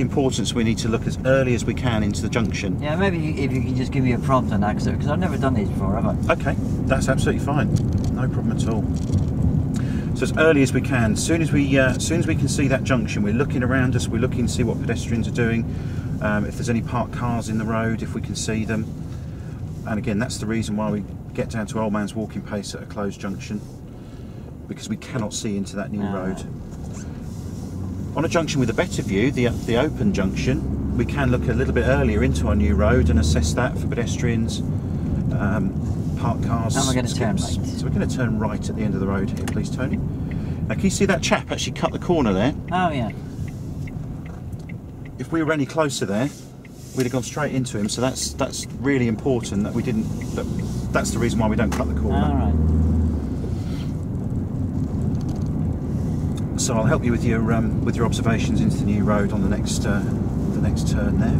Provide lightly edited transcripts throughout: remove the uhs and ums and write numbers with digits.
the importance. We need to look as early as we can into the junction. Yeah, maybe if you can just give me a prompt on that, because I've never done these before, have I? Okay, that's absolutely fine. No problem at all. So as early as we can, as soon as we can see that junction, we're looking around us, we're looking to see what pedestrians are doing, if there's any parked cars in the road, if we can see them. And again, that's the reason why we get down to old man's walking pace at a closed junction, because we cannot see into that new road. On a junction with a better view, the open junction, we can look a little bit earlier into our new road and assess that for pedestrians, parked cars. And we're going to turn right. So we're going to turn right at the end of the road here, please, Tony. Now, can you see that chap actually cut the corner there? Oh yeah. If we were any closer there, we'd have gone straight into him. So that's really important that we didn't. That's the reason why we don't cut the corner. All right. So I'll help you with your observations into the new road on the next turn there.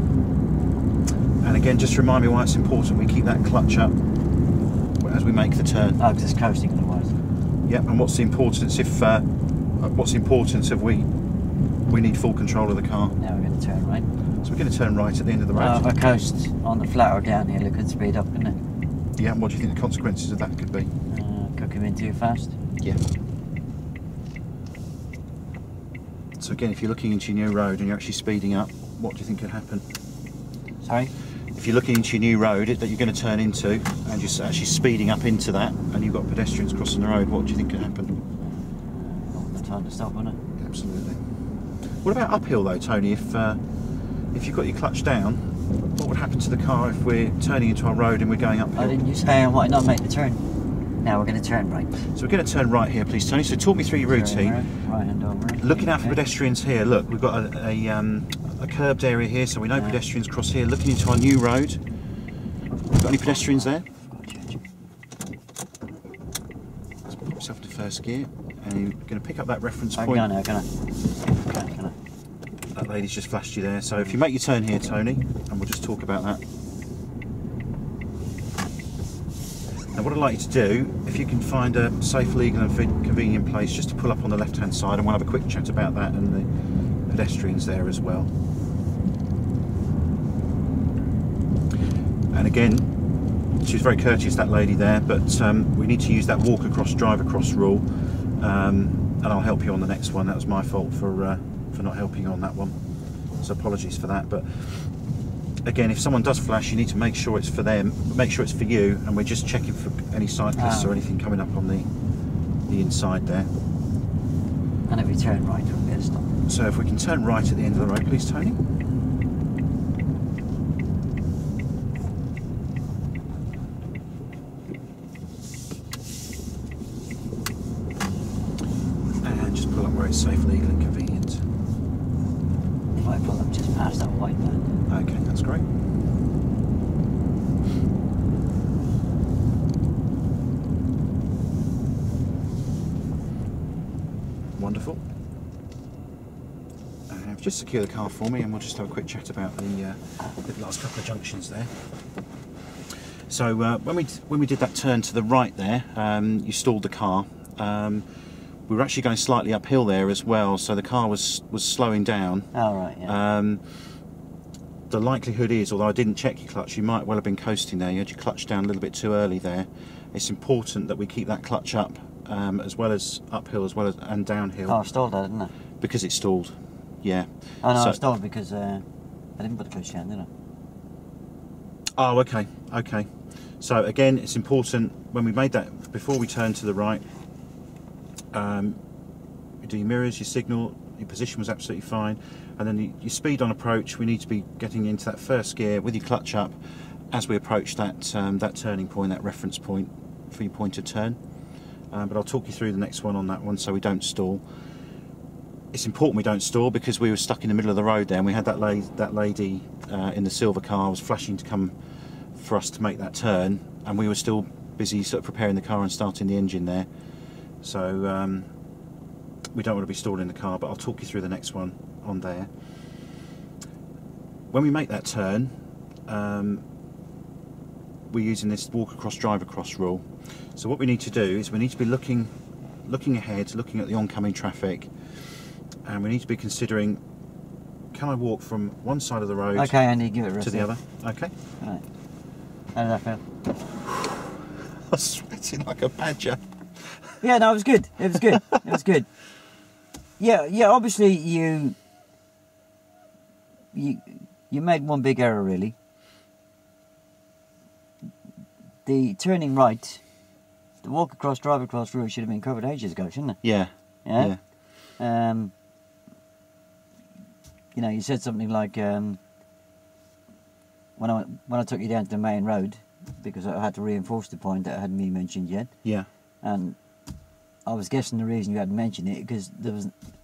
And again, just remind me why it's important we keep that clutch up as we make the turn. Oh, because it's coasting otherwise. Yep. And what's the importance if we need full control of the car? Now we're going to turn right. So we're going to turn right at the end of the road. If I coast on the flat or down here, it could speed up, couldn't it? Yeah. And what do you think the consequences of that could be? Could come in too fast. Yeah. So again, if you're looking into your new road and you're actually speeding up, what do you think could happen? Sorry? If you're looking into your new road that you're going to turn into and you're actually speeding up into that and you've got pedestrians crossing the road, what do you think could happen? Not the time to stop, wouldn't it? Absolutely. What about uphill though, Tony? If you've got your clutch down, what would happen to the car if we're turning into our road and we're going uphill? Oh, didn't you say I might not make the turn? Now we're going to turn right. So we're going to turn right here, please, Tony. So talk me through your routine. Right hand over. Looking out for pedestrians here. Look, we've got a curbed area here, so we know pedestrians cross here. Looking into our new road. Got any pedestrians there? Let's put yourself into first gear, and you're going to pick up that reference point. Can I? That lady's just flashed you there. So if you make your turn here, Tony, and we'll just talk about that. Now what I'd like you to do, if you can find a safe, legal and convenient place just to pull up on the left hand side, and we'll have a quick chat about that and the pedestrians there as well. And again, she was very courteous, that lady there, but we need to use that walk across, drive across rule, and I'll help you on the next one. That was my fault for not helping you on that one, so apologies for that. But again, if someone does flash, you need to make sure it's for them, make sure it's for you, and we're just checking for any cyclists or anything coming up on the inside there. And if we turn right, we'll get a stop. So if we can turn right at the end of the road, please, Tony. And just pull up where it's safe, legal and convenient. If I pull up just past that white man. Okay, that's great. Wonderful. Just secure the car for me, and we'll just have a quick chat about the last couple of junctions there. So when we did that turn to the right there, you stalled the car. We were actually going slightly uphill there as well, so the car was slowing down. Oh right, yeah. The likelihood is, although I didn't check your clutch, you might well have been coasting there. You had your clutch down a little bit too early there. It's important that we keep that clutch up, as well as uphill, as well as and downhill. Oh, I stalled that, didn't I? Because it stalled. Yeah. Oh no, So, I stalled because I didn't put the clutch down, did I? Oh, okay, okay. So again, it's important when we made that, before we turn to the right, you do your mirrors, your signal, your position was absolutely fine, and then your speed on approach, we need to be getting into that first gear with your clutch up as we approach that that turning point, that reference point for your point of turn. But I'll talk you through the next one on that one so we don't stall. It's important we don't stall because we were stuck in the middle of the road there, and we had that lady in the silver car was flashing to come for us to make that turn, and we were still busy sort of preparing the car and starting the engine there. So we don't want to be stalling the car, but I'll talk you through the next one on there. When we make that turn, we're using this walk across, drive across rule. So what we need to do is we need to be looking ahead, looking at the oncoming traffic, and we need to be considering can I walk from one side of the road Okay, Andy, give it a rest to the there. other? Okay. Right. How did that feel? I was sweating like a badger. Yeah, no, it was good. It was good. It was good. Yeah, obviously you made one big error, really. The turning right, the walk across, drive across route should have been covered ages ago, shouldn't it? Yeah. Yeah. You know, you said something like when I took you down to the main road, because I had to reinforce the point that hadn't been mentioned yet. Yeah. And I was guessing the reason you hadn't mentioned it because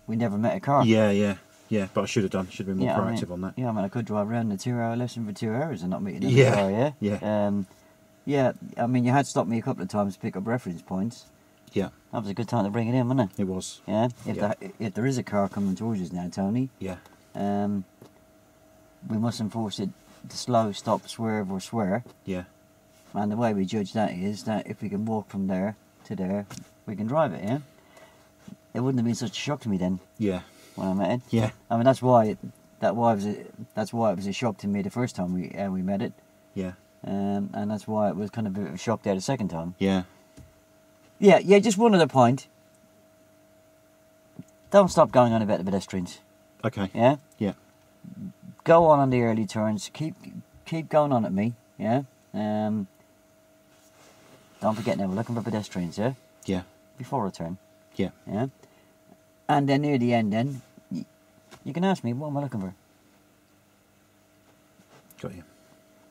we never met a car. Yeah. But I should have done. Should have been more Yeah, proactive on that. Yeah, I mean, I could drive around the 2-hour lesson for 2 hours and not meet another Yeah, car, yeah? yeah. Yeah, I mean, you had stopped me a couple of times to pick up reference points. Yeah. That was a good time to bring it in, wasn't it? It was. Yeah? Yeah. If there is a car coming towards us now, Tony, Yeah. we must enforce it to slow, stop, swerve or swear. Yeah. And the way we judge that is that if we can walk from there to there, we can drive it, yeah? It wouldn't have been such a shock to me then Yeah. when I met it. Yeah. I mean, that's why it was a shock to me the first time we met it. Yeah. And that's why it was kind of a bit of a shock there the second time. Yeah. Yeah, just one other point. Don't stop going on about the pedestrians. Okay. Yeah? Yeah. Go on the early turns. Keep going on at me. Yeah? Don't forget now, we're looking for pedestrians, yeah? Yeah. Before a turn. Yeah. Yeah? And then near the end then, you can ask me, what am I looking for? Got you.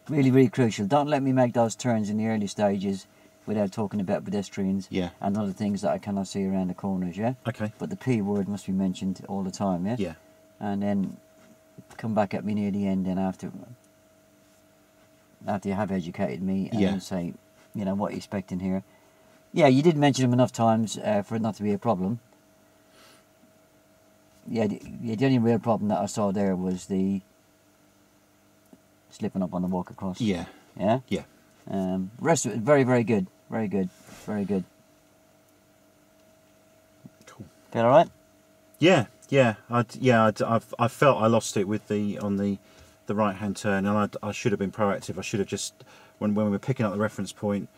Really, really crucial. Don't let me make those turns in the early stages without talking about pedestrians Yeah. and other things that I cannot see around the corners, yeah? Okay. But the P word must be mentioned all the time, yeah? Yeah. And then come back at me near the end and after you have educated me and Yeah. say, you know, what you're expecting here. Yeah, you did mention them enough times for it not to be a problem. Yeah, the only real problem that I saw there was the slipping up on the walk across. Yeah. Yeah? Yeah. Rest of it, very, very good. Very good. Very good. Cool. Feel alright? Yeah. Yeah. I felt I lost it with on the right hand turn, and I should have been proactive. I should have just when we were picking up the reference point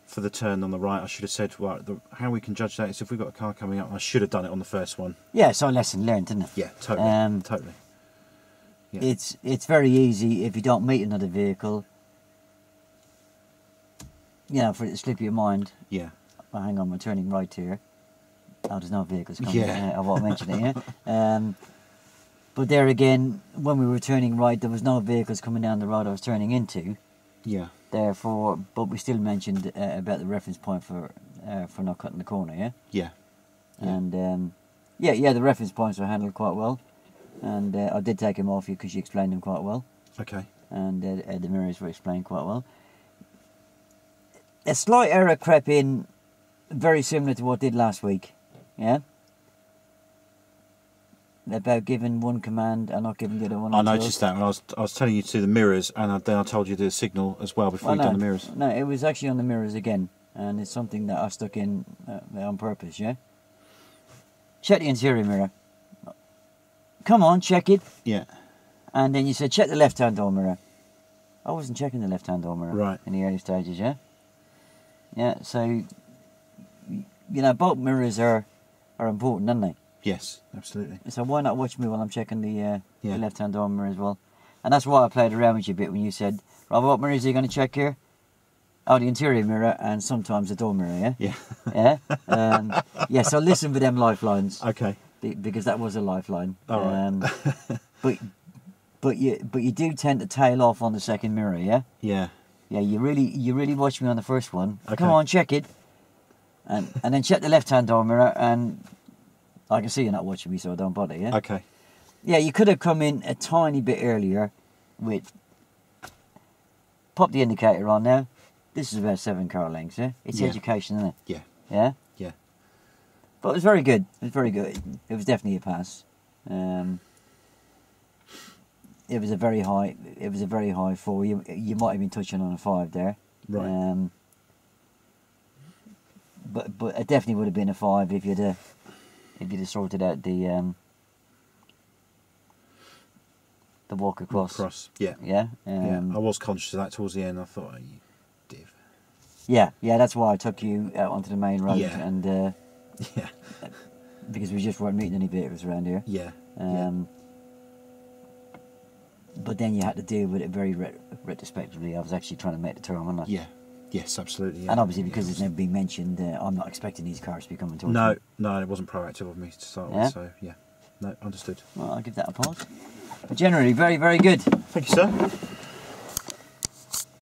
for the turn on the right, I should have said, well, how we can judge that is if we've got a car coming up. I should have done it on the first one. Yeah, so lesson learned, isn't it? Yeah, totally. Totally. Yeah. It's very easy if you don't meet another vehicle, you know, for it to slip your mind. Yeah. Oh, hang on, we're turning right here. Oh, there's no vehicles coming. Yeah. I won't mention it, yeah. But there again, when we were turning right, there was no vehicles coming down the road I was turning into. Yeah. Therefore, but we still mentioned about the reference point for not cutting the corner, yeah? Yeah. Yeah. And the reference points were handled quite well. And I did take them off you because you explained them quite well. Okay. And the mirrors were explained quite well. A slight error crept in, very similar to what did last week, yeah? About giving one command and not giving the other one. I noticed that when I was telling you to the mirrors, and then I told you to do the signal as well before you'd done the mirrors. No, it was actually on the mirrors again, and it's something that I stuck in on purpose, yeah? Check the interior mirror. Come on, check it. Yeah. And then you said, check the left-hand door mirror. I wasn't checking the left-hand door mirror Right. in the early stages, yeah? Yeah, so, you know, both mirrors are important, aren't they? Yes, absolutely. So why not watch me while I'm checking the left-hand door mirror as well? And that's why I played around with you a bit when you said, Rob, what mirrors are you going to check here? Oh, the interior mirror and sometimes the door mirror, yeah? Yeah. Yeah? Yeah, so listen for them lifelines. Okay. Because that was a lifeline. All right. But you do tend to tail off on the second mirror, yeah? Yeah. Yeah, you really watch me on the first one. Okay. Come on, check it. And then check the left-hand door mirror, and I can see you're not watching me, so I don't bother, yeah? Okay. Yeah, you could have come in a tiny bit earlier with... Pop the indicator on now. This is about 7 car lengths, yeah? It's education, isn't it? Yeah. Yeah? Yeah. But it was very good. It was very good. It was definitely a pass. It was a very high 4. You might have been touching on a 5 there. Right. But it definitely would have been a 5 if you'd have sorted out the the walk across. Yeah. Yeah. Yeah. I was conscious of that towards the end. I thought, oh, you div. Yeah, that's why I took you out onto the main road, Yeah. and Yeah. because we just weren't meeting any vehicles around here. Yeah. But then you had to deal with it very retrospectively. I was actually trying to make the turn, wasn't I? Yeah. Yes, absolutely. Yeah. And obviously, because it's never been mentioned, I'm not expecting these cars to be coming towards me. No, it wasn't proactive of me to start Yeah? with. So yeah, no, understood. Well, I'll give that a pause. But generally, very, very good. Thank you, sir.